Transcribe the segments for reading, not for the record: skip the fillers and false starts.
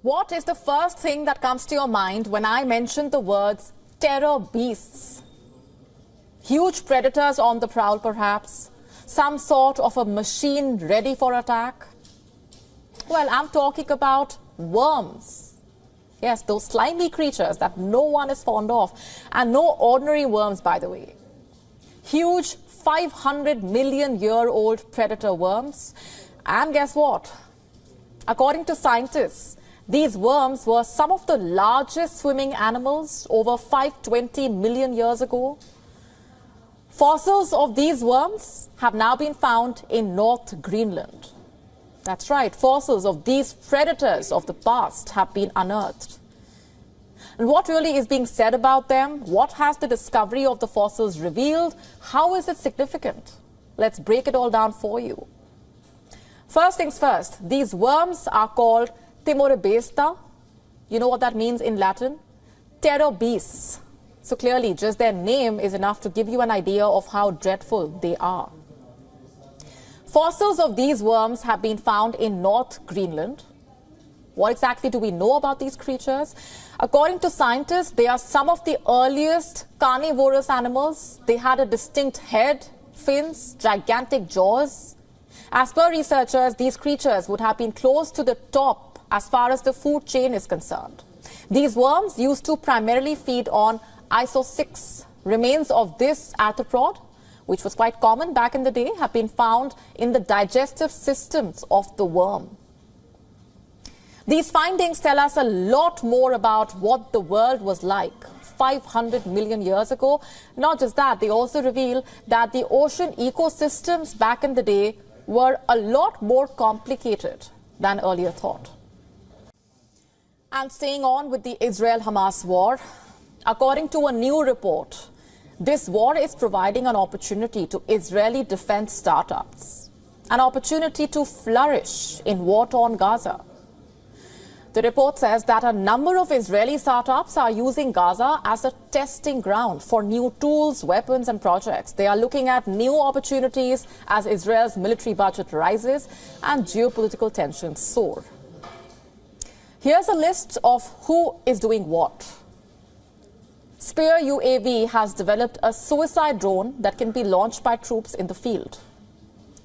What is the first thing that comes to your mind when I mention the words terror beasts? Huge predators on the prowl, perhaps? Some sort of a machine ready for attack? Well, I'm talking about worms. Yes, those slimy creatures that no one is fond of. And no ordinary worms, by the way. Huge 500 million year old predator worms. And guess what? According to scientists, these worms were some of the largest swimming animals over 520 million years ago. Fossils of these worms have now been found in North Greenland. That's right, fossils of these predators of the past have been unearthed. And what really is being said about them? What has the discovery of the fossils revealed? How is it significant? Let's break it all down for you. First things first, these worms are called Timoribesta. You know what that means in Latin? Terror beasts. So clearly, just their name is enough to give you an idea of how dreadful they are. Fossils of these worms have been found in North Greenland. What exactly do we know about these creatures? According to scientists, they are some of the earliest carnivorous animals. They had a distinct head, fins, gigantic jaws. As per researchers, these creatures would have been close to the top as far as the food chain is concerned. These worms used to primarily feed on iso-6. Remains of this arthropod, which was quite common back in the day, have been found in the digestive systems of the worm. These findings tell us a lot more about what the world was like 500 million years ago. Not just that, they also reveal that the ocean ecosystems back in the day were a lot more complicated than earlier thought. And staying on with the Israel-Hamas war, according to a new report, this war is providing an opportunity to Israeli defense startups, an opportunity to flourish in war-torn Gaza. The report says that a number of Israeli startups are using Gaza as a testing ground for new tools, weapons and projects. They are looking at new opportunities as Israel's military budget rises and geopolitical tensions soar. Here's a list of who is doing what. Spear UAV has developed a suicide drone that can be launched by troops in the field.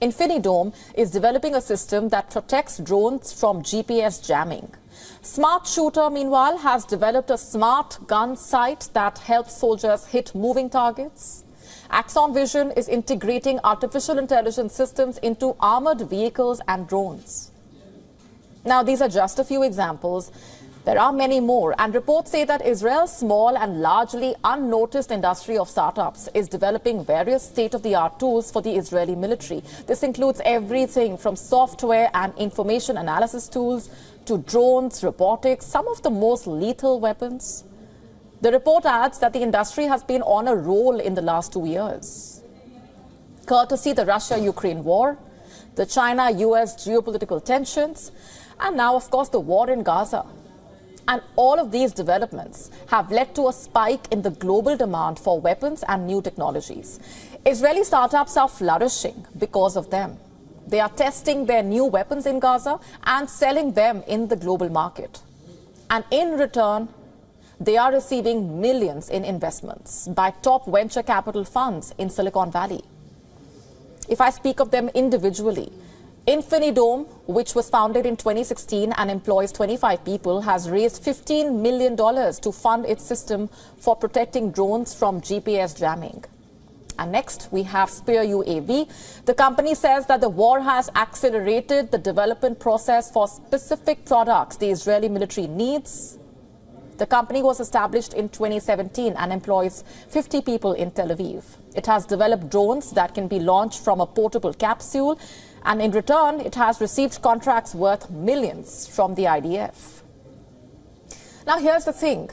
Infinidome is developing a system that protects drones from GPS jamming. Smart Shooter, meanwhile, has developed a smart gun sight that helps soldiers hit moving targets. Axon Vision is integrating artificial intelligence systems into armored vehicles and drones. Now, these are just a few examples. There are many more, and reports say that Israel's small and largely unnoticed industry of startups is developing various state-of-the-art tools for the Israeli military. This includes everything from software and information analysis tools to drones, robotics, some of the most lethal weapons. The report adds that the industry has been on a roll in the last 2 years. Courtesy the Russia-Ukraine war, the China-US geopolitical tensions, and now, of course, the war in Gaza. And all of these developments have led to a spike in the global demand for weapons and new technologies. Israeli startups are flourishing because of them. They are testing their new weapons in Gaza and selling them in the global market. And in return, they are receiving millions in investments by top venture capital funds in Silicon Valley. If I speak of them individually, Infinidome, which was founded in 2016 and employs 25 people, has raised $15 million to fund its system for protecting drones from GPS jamming. And next, we have Spear UAV. The company says that the war has accelerated the development process for specific products the Israeli military needs. The company was established in 2017 and employs 50 people in Tel Aviv. It has developed drones that can be launched from a portable capsule, and in return, it has received contracts worth millions from the IDF. Now, here's the thing.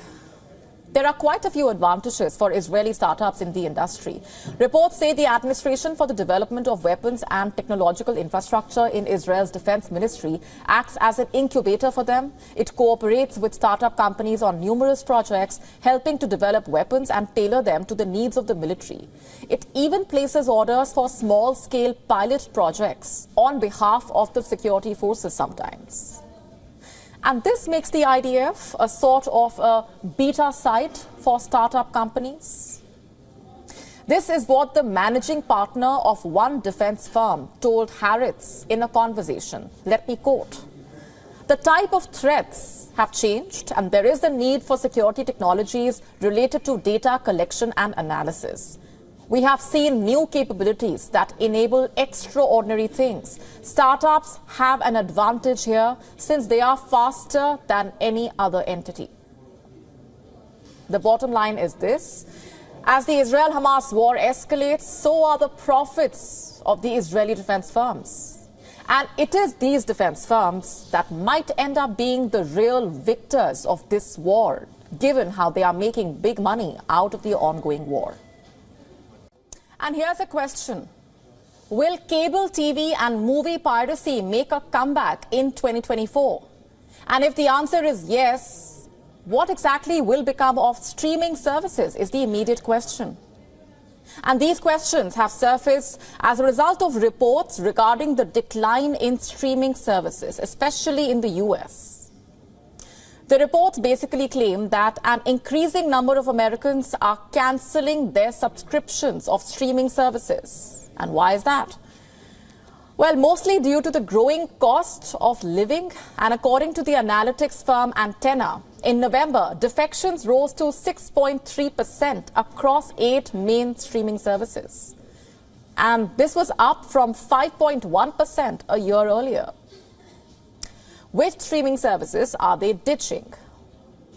There are quite a few advantages for Israeli startups in the industry. Reports say the Administration for the Development of Weapons and Technological Infrastructure in Israel's Defense Ministry acts as an incubator for them. It cooperates with startup companies on numerous projects, helping to develop weapons and tailor them to the needs of the military. It even places orders for small-scale pilot projects on behalf of the security forces sometimes. And this makes the IDF a sort of a beta site for startup companies. This is what the managing partner of one defense firm told Harrods in a conversation. Let me quote. The type of threats have changed, and there is a need for security technologies related to data collection and analysis. We have seen new capabilities that enable extraordinary things. Startups have an advantage here since they are faster than any other entity. The bottom line is this. As the Israel-Hamas war escalates, so are the profits of the Israeli defense firms. And it is these defense firms that might end up being the real victors of this war, given how they are making big money out of the ongoing war. And here's a question. Will cable TV and movie piracy make a comeback in 2024? And if the answer is yes, what exactly will become of streaming services is the immediate question. And these questions have surfaced as a result of reports regarding the decline in streaming services, especially in the US. The reports basically claim that an increasing number of Americans are cancelling their subscriptions of streaming services. And why is that? Well, mostly due to the growing cost of living, and according to the analytics firm Antenna, in November, defections rose to 6.3% across 8 main streaming services. And this was up from 5.1% a year earlier. Which streaming services are they ditching?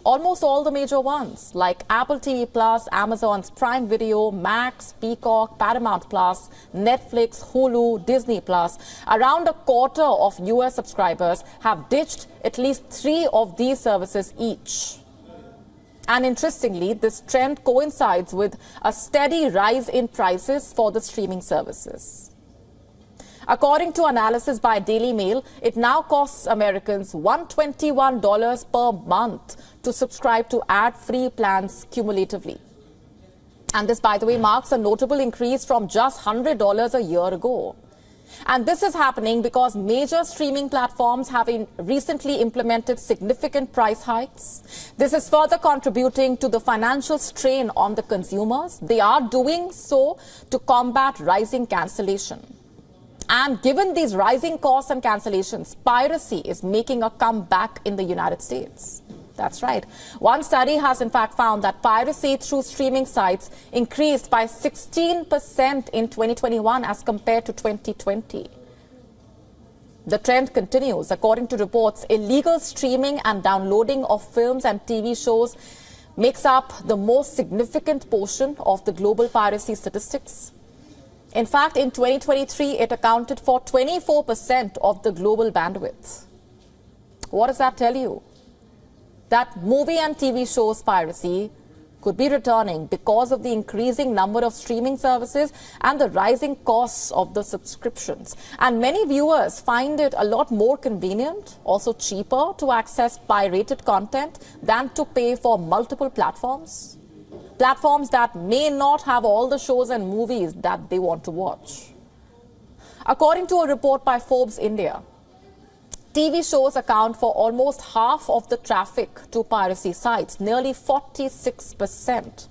Almost all the major ones like Apple TV Plus, Amazon's Prime Video, Max, Peacock, Paramount Plus, Netflix, Hulu, Disney Plus. Around a quarter of US subscribers have ditched at least 3 of these services each. And interestingly, this trend coincides with a steady rise in prices for the streaming services. According to analysis by Daily Mail, it now costs Americans $121 per month to subscribe to ad-free plans cumulatively. And this, by the way, marks a notable increase from just $100 a year ago. And this is happening because major streaming platforms have recently implemented significant price hikes. This is further contributing to the financial strain on the consumers. They are doing so to combat rising cancellation. And given these rising costs and cancellations, piracy is making a comeback in the United States. That's right. One study has in fact found that piracy through streaming sites increased by 16% in 2021 as compared to 2020. The trend continues. According to reports, illegal streaming and downloading of films and TV shows makes up the most significant portion of the global piracy statistics. In fact, in 2023, it accounted for 24% of the global bandwidth. What does that tell you? That movie and TV shows piracy could be returning because of the increasing number of streaming services and the rising costs of the subscriptions. And many viewers find it a lot more convenient, also cheaper, to access pirated content than to pay for multiple platforms. Platforms that may not have all the shows and movies that they want to watch. According to a report by Forbes India, TV shows account for almost half of the traffic to piracy sites, nearly 46%.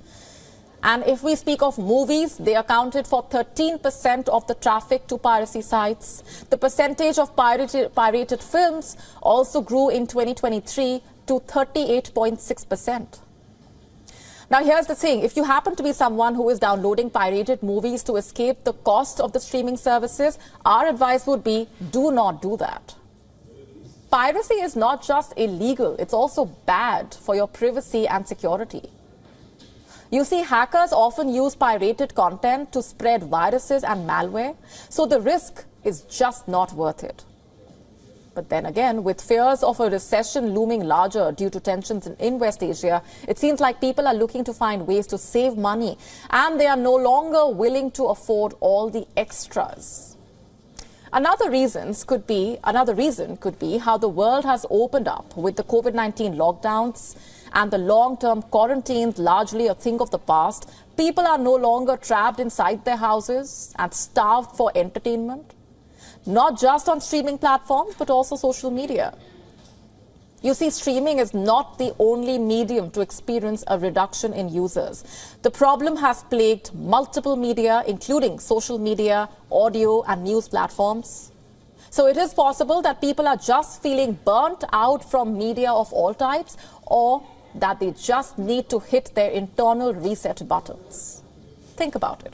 And if we speak of movies, they accounted for 13% of the traffic to piracy sites. The percentage of pirated films also grew in 2023 to 38.6%. Now, here's the thing. If you happen to be someone who is downloading pirated movies to escape the cost of the streaming services, our advice would be do not do that. Piracy is not just illegal, it's also bad for your privacy and security. You see, hackers often use pirated content to spread viruses and malware, so the risk is just not worth it. But then again, with fears of a recession looming larger due to tensions in West Asia, it seems like people are looking to find ways to save money, and they are no longer willing to afford all the extras. Another reason could be how the world has opened up with the COVID-19 lockdowns and the long-term quarantines largely a thing of the past. People are no longer trapped inside their houses and starved for entertainment. Not just on streaming platforms, but also social media. You see, streaming is not the only medium to experience a reduction in users. The problem has plagued multiple media, including social media, audio, and news platforms. So it is possible that people are just feeling burnt out from media of all types, or that they just need to hit their internal reset buttons. Think about it.